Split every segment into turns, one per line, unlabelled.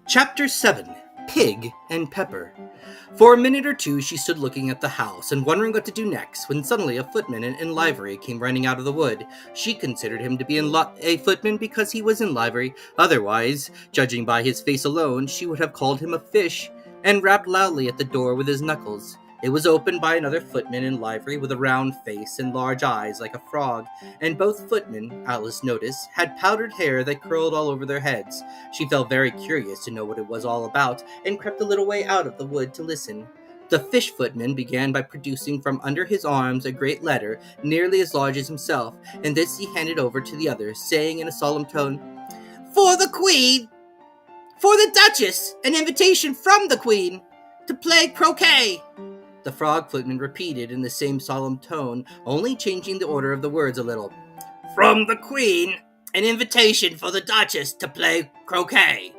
Chapter 7 Pig and Pepper. For a minute or two she stood looking at the house and wondering what to do next, when suddenly a footman in livery came running out of the wood. She considered him to be a footman because he was in livery. Otherwise, judging by his face alone, she would have called him a fish, and rapped loudly at the door with his knuckles. It was opened by another footman in livery with a round face and large eyes like a frog, and both footmen, Alice noticed, had powdered hair that curled all over their heads. She felt very curious to know what it was all about, and crept a little way out of the wood to listen. The fish footman began by producing from under his arms a great letter, nearly as large as himself, and this he handed over to the other, saying in a solemn tone, "For the Queen! For the Duchess! An invitation from the Queen! To play croquet!" The frog footman repeated in the same solemn tone, only changing the order of the words a little. "From the Queen! An invitation for the Duchess to play croquet."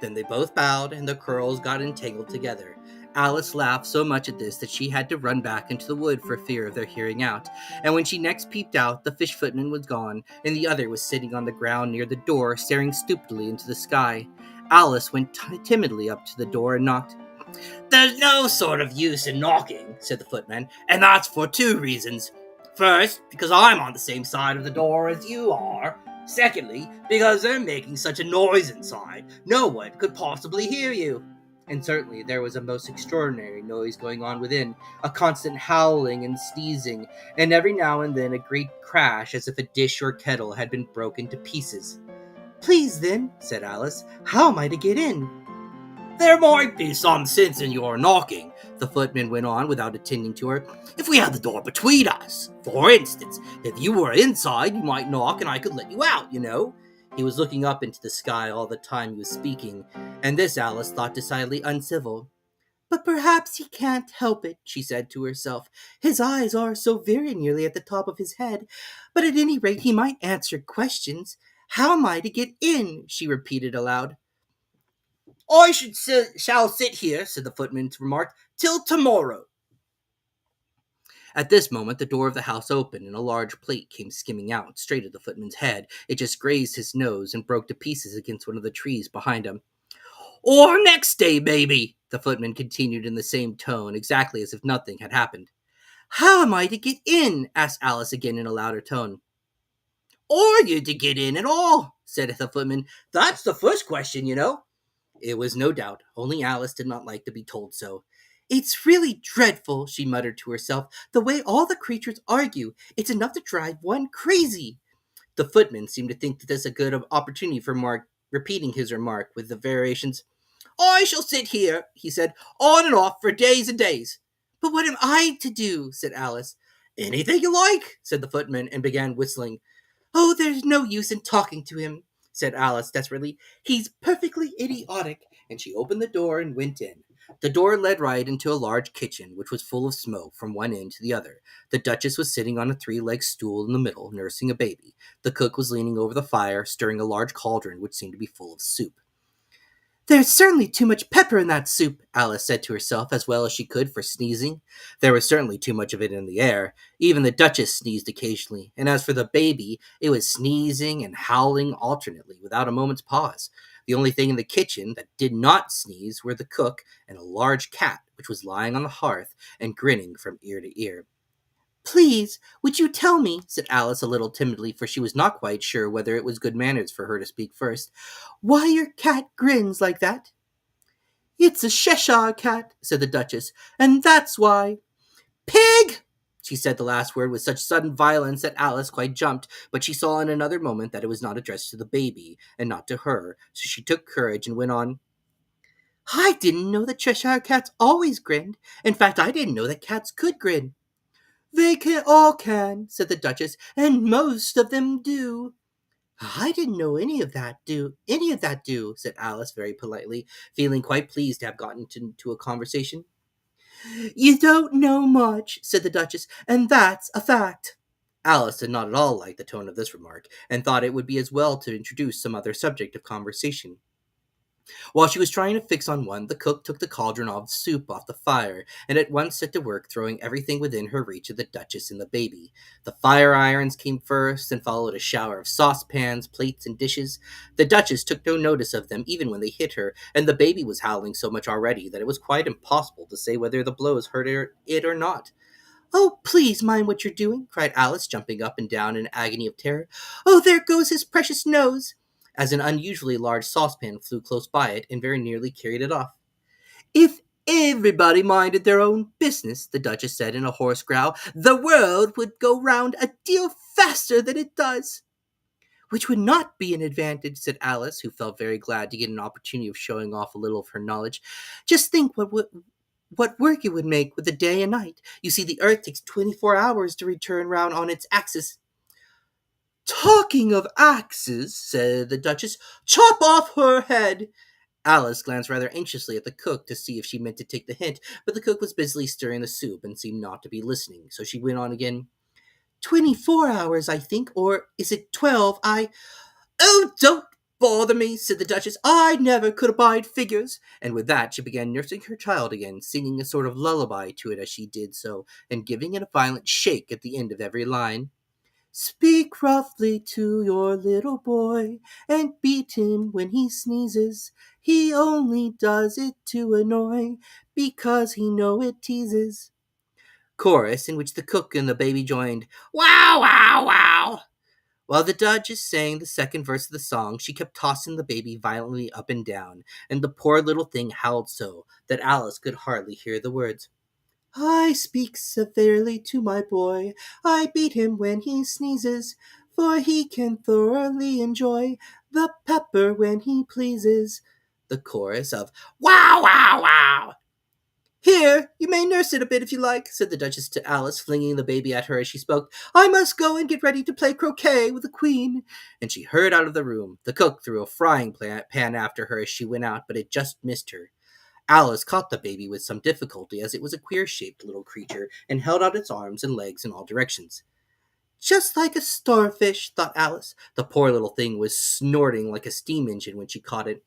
Then they both bowed, and the curls got entangled together. Alice laughed so much at this that she had to run back into the wood for fear of their hearing out, and when she next peeped out, the fish footman was gone, and the other was sitting on the ground near the door, staring stupidly into the sky. Alice went timidly up to the door and knocked. "There's no sort of use in knocking," said the footman, "and that's for two reasons. First, because I'm on the same side of the door as you are. Secondly, because they're making such a noise inside, no one could possibly hear you." And certainly there was a most extraordinary noise going on within, a constant howling and sneezing, and every now and then a great crash as if a dish or kettle had been broken to pieces. "Please then," said Alice, "how am I to get in?" "There might be some sense in your knocking," the footman went on without attending to her, "if we had the door between us. For instance, if you were inside, you might knock and I could let you out, you know." He was looking up into the sky all the time he was speaking, and this Alice thought decidedly uncivil. "But perhaps he can't help it," she said to herself. "His eyes are so very nearly at the top of his head. But at any rate he might answer questions. How am I to get in?" she repeated aloud. "Shall sit here," said the footman, remarked, "till tomorrow." At this moment the door of the house opened, and a large plate came skimming out, straight at the footman's head. It just grazed his nose, and broke to pieces against one of the trees behind him. "Or next day, maybe," the footman continued in the same tone, exactly as if nothing had happened. "How am I to get in?" asked Alice again in a louder tone. "Are you to get in at all?" said the footman. "That's the first question, you know." It was no doubt, only Alice did not like to be told so. "It's really dreadful," she muttered to herself, "the way all the creatures argue. It's enough to drive one crazy." The footman seemed to think this a good opportunity for repeating his remark with the variations. "I shall sit here," he said, "on and off for days and days." "But what am I to do?" said Alice. "Anything you like," said the footman, and began whistling. "Oh, there's no use in talking to him," said Alice desperately. "He's perfectly idiotic," and she opened the door and went in. The door led right into a large kitchen, which was full of smoke from one end to the other. The Duchess was sitting on a three-legged stool in the middle, nursing a baby. The cook was leaning over the fire, stirring a large cauldron which seemed to be full of soup. "There's certainly too much pepper in that soup," Alice said to herself as well as she could for sneezing. There was certainly too much of it in the air. Even the Duchess sneezed occasionally, and as for the baby, it was sneezing and howling alternately without a moment's pause. The only thing in the kitchen that did not sneeze were the cook and a large cat which was lying on the hearth and grinning from ear to ear. "Please, would you tell me," said Alice a little timidly, for she was not quite sure whether it was good manners for her to speak first, "why your cat grins like that?" "It's a Cheshire Cat," said the Duchess, "and that's why." "Pig!" She said the last word with such sudden violence that Alice quite jumped, but she saw in another moment that it was not addressed to the baby, and not to her, so she took courage and went on. "I didn't know that Cheshire Cats always grinned. In fact, I didn't know that cats could grin." "They all can," said the Duchess, "and most of them do." "I didn't know any of that do," said Alice very politely, feeling quite pleased to have gotten into a conversation. "You don't know much," said the Duchess, "and that's a fact." Alice did not at all like the tone of this remark, and thought it would be as well to introduce some other subject of conversation. While she was trying to fix on one, the cook took the cauldron of soup off the fire and at once set to work throwing everything within her reach at the Duchess and the baby. The fire irons came first, and followed a shower of saucepans, plates, and dishes. The Duchess took no notice of them even when they hit her, and the baby was howling so much already that it was quite impossible to say whether the blows hurt it or not. "Oh, please mind what you're doing," cried Alice, jumping up and down in an agony of terror. "Oh, there goes his precious nose!" As an unusually large saucepan flew close by it and very nearly carried it off. "If everybody minded their own business," the Duchess said in a hoarse growl, "the world would go round a deal faster than it does." "Which would not be an advantage," said Alice, who felt very glad to get an opportunity of showing off a little of her knowledge. "Just think what work it would make with the day and night. You see, the Earth takes 24 hours to return round on its axis." "Talking of axes," said the Duchess, "chop off her head." Alice glanced rather anxiously at the cook to see if she meant to take the hint, but the cook was busily stirring the soup and seemed not to be listening, so she went on again. 24 hours, I think, or is it 12? Oh, don't bother me," said the Duchess. "I never could abide figures." And with that, she began nursing her child again, singing a sort of lullaby to it as she did so, and giving it a violent shake at the end of every line. "Speak roughly to your little boy, and beat him when he sneezes. He only does it to annoy, because he know it teases." Chorus, in which the cook and the baby joined, "Wow, wow, wow." While the Duchess sang the second verse of the song, she kept tossing the baby violently up and down, and the poor little thing howled so that Alice could hardly hear the words. "I speak severely to my boy. I beat him when he sneezes, for he can thoroughly enjoy the pepper when he pleases." The chorus of "Wow, wow, wow." "Here, you may nurse it a bit if you like," said the Duchess to Alice, flinging the baby at her as she spoke. "I must go and get ready to play croquet with the Queen." And she hurried out of the room. The cook threw a frying pan after her as she went out, but it just missed her. Alice caught the baby with some difficulty, as it was a queer-shaped little creature and held out its arms and legs in all directions. "Just like a starfish," thought Alice. The poor little thing was snorting like a steam engine when she caught it,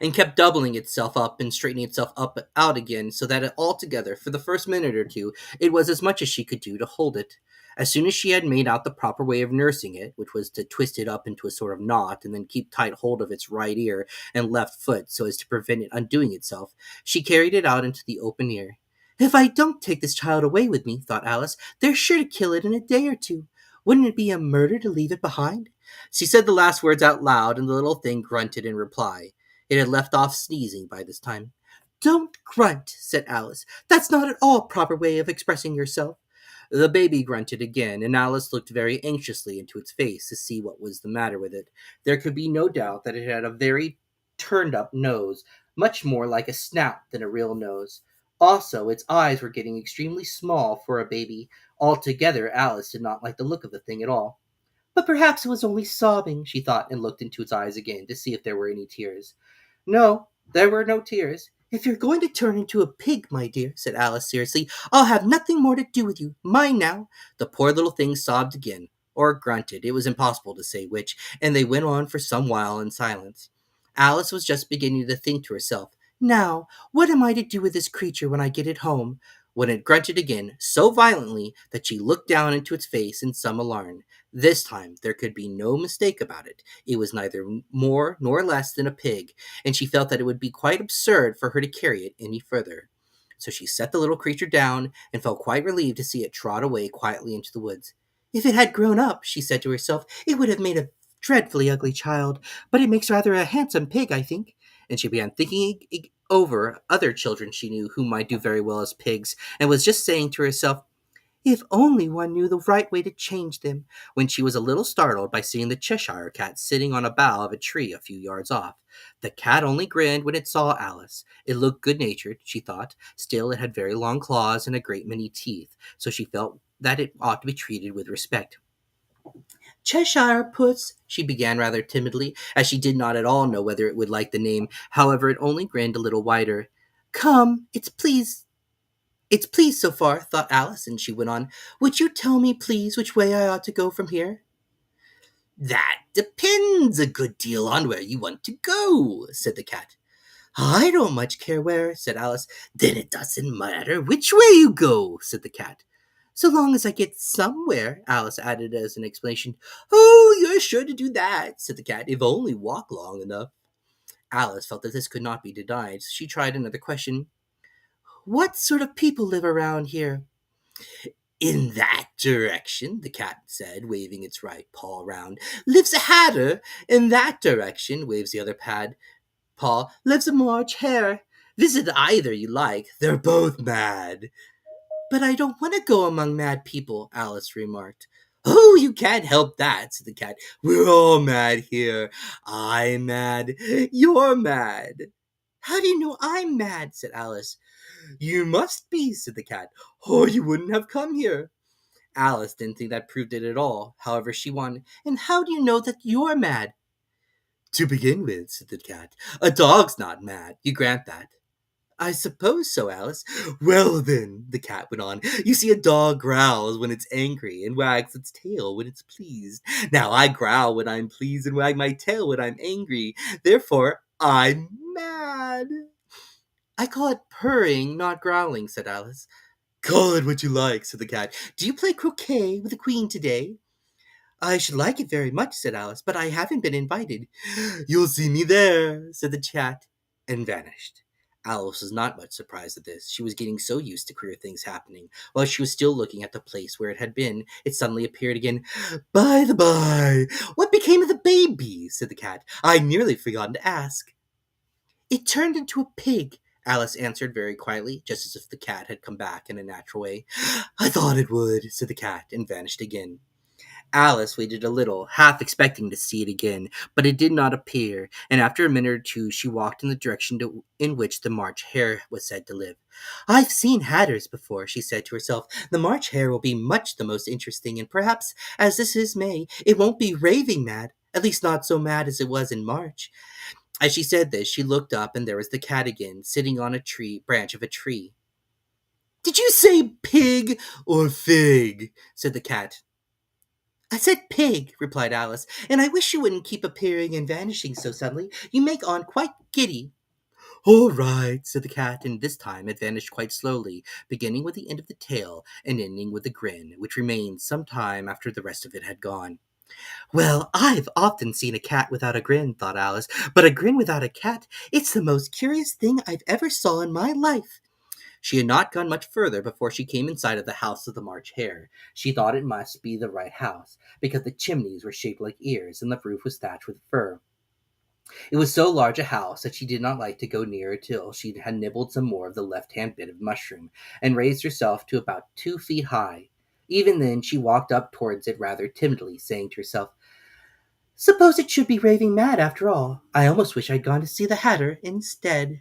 and kept doubling itself up and straightening itself up out again, so that altogether, for the first minute or two, it was as much as she could do to hold it. As soon as she had made out the proper way of nursing it, which was to twist it up into a sort of knot and then keep tight hold of its right ear and left foot so as to prevent it undoing itself, she carried it out into the open air. "If I don't take this child away with me," thought Alice, "they're sure to kill it in a day or two. Wouldn't it be a murder to leave it behind?" She said the last words out loud, and the little thing grunted in reply. It had left off sneezing by this time. "Don't grunt," said Alice. "That's not at all a proper way of expressing yourself." The baby grunted again, and Alice looked very anxiously into its face to see what was the matter with it. There could be no doubt that it had a very turned-up nose, much more like a snout than a real nose. Also, its eyes were getting extremely small for a baby. Altogether, Alice did not like the look of the thing at all. But perhaps it was only sobbing, she thought, and looked into its eyes again to see if there were any tears. No, there were no tears. "If you're going to turn into a pig, my dear," said Alice seriously, "I'll have nothing more to do with you. Mind now." The poor little thing sobbed again, or grunted, it was impossible to say which, and they went on for some while in silence. Alice was just beginning to think to herself, "Now, what am I to do with this creature when I get it home?" when it grunted again so violently that she looked down into its face in some alarm. This time there could be no mistake about it. It was neither more nor less than a pig, and she felt that it would be quite absurd for her to carry it any further. So she set the little creature down and felt quite relieved to see it trot away quietly into the woods. "If it had grown up," she said to herself, "it would have made a dreadfully ugly child, but it makes rather a handsome pig, I think." And she began thinking over other children she knew who might do very well as pigs, and was just saying to herself, "If only one knew the right way to change them," when she was a little startled by seeing the Cheshire Cat sitting on a bough of a tree a few yards off. The cat only grinned when it saw Alice. It looked good-natured, she thought. Still, it had very long claws and a great many teeth, so she felt that it ought to be treated with respect. "Cheshire Puss," she began rather timidly, as she did not at all know whether it would like the name. However, it only grinned a little wider. "Come, it's pleased so far," thought Alice, and she went on. "Would you tell me, please, which way I ought to go from here?" That depends a good deal on where you want to go, said the cat. I don't much care where, said Alice. Then it doesn't matter which way you go, said the cat. So long as I get somewhere, Alice added as an explanation. Oh, you're sure to do that, said the cat, if only walk long enough. Alice felt that this could not be denied, so she tried another question. What sort of people live around here? In that direction, the cat said, waving its right paw around, lives a hatter. In that direction, waves the other paw, lives a March hare. Visit either you like. They're both mad. But I don't want to go among mad people, Alice remarked. Oh, you can't help that, said the cat. We're all mad here. I'm mad. You're mad. How do you know I'm mad? Said Alice. You must be, said the cat, or you wouldn't have come here. Alice didn't think that proved it at all. However, she won. And how do you know that you're mad? To begin with, said the cat, a dog's not mad. You grant that. I suppose so, Alice. Well, then, the cat went on, you see, a dog growls when it's angry and wags its tail when it's pleased. Now, I growl when I'm pleased and wag my tail when I'm angry. Therefore, I'm mad. I call it purring, not growling, said Alice. Call it what you like, said the cat. Do you play croquet with the queen today? I should like it very much, said Alice, but I haven't been invited. You'll see me there, said the cat, and vanished. Alice was not much surprised at this. She was getting so used to queer things happening. While she was still looking at the place where it had been, it suddenly appeared again. By the by, what became of the baby? Said the cat. I nearly forgot to ask. It turned into a pig, Alice answered very quietly, just as if the cat had come back in a natural way. I thought it would, said the cat, and vanished again. Alice waited a little, half expecting to see it again, but it did not appear, and after a minute or two she walked in the direction in which the March Hare was said to live. I've seen hatters before, she said to herself. The March Hare will be much the most interesting, and perhaps, as this is May, it won't be raving mad, at least not so mad as it was in March. As she said this, she looked up, and there was the cat again, sitting on a branch of a tree. Did you say pig or fig? Said the cat. I said pig, replied Alice, and I wish you wouldn't keep appearing and vanishing so suddenly. You make Aunt quite giddy. All right, said the cat, and this time it vanished quite slowly, beginning with the end of the tail and ending with a grin, which remained some time after the rest of it had gone. Well, I've often seen a cat without a grin, thought Alice, but a grin without a cat, it's the most curious thing I've ever saw in my life. She had not gone much further before she came in sight of the house of the March Hare. She thought it must be the right house, because the chimneys were shaped like ears and the roof was thatched with fur. It was so large a house that she did not like to go near it till she had nibbled some more of the left-hand bit of mushroom, and raised herself to about 2 feet high. Even then she walked up towards it rather timidly, saying to herself, Suppose it should be raving mad after all. I almost wish I'd gone to see the Hatter instead.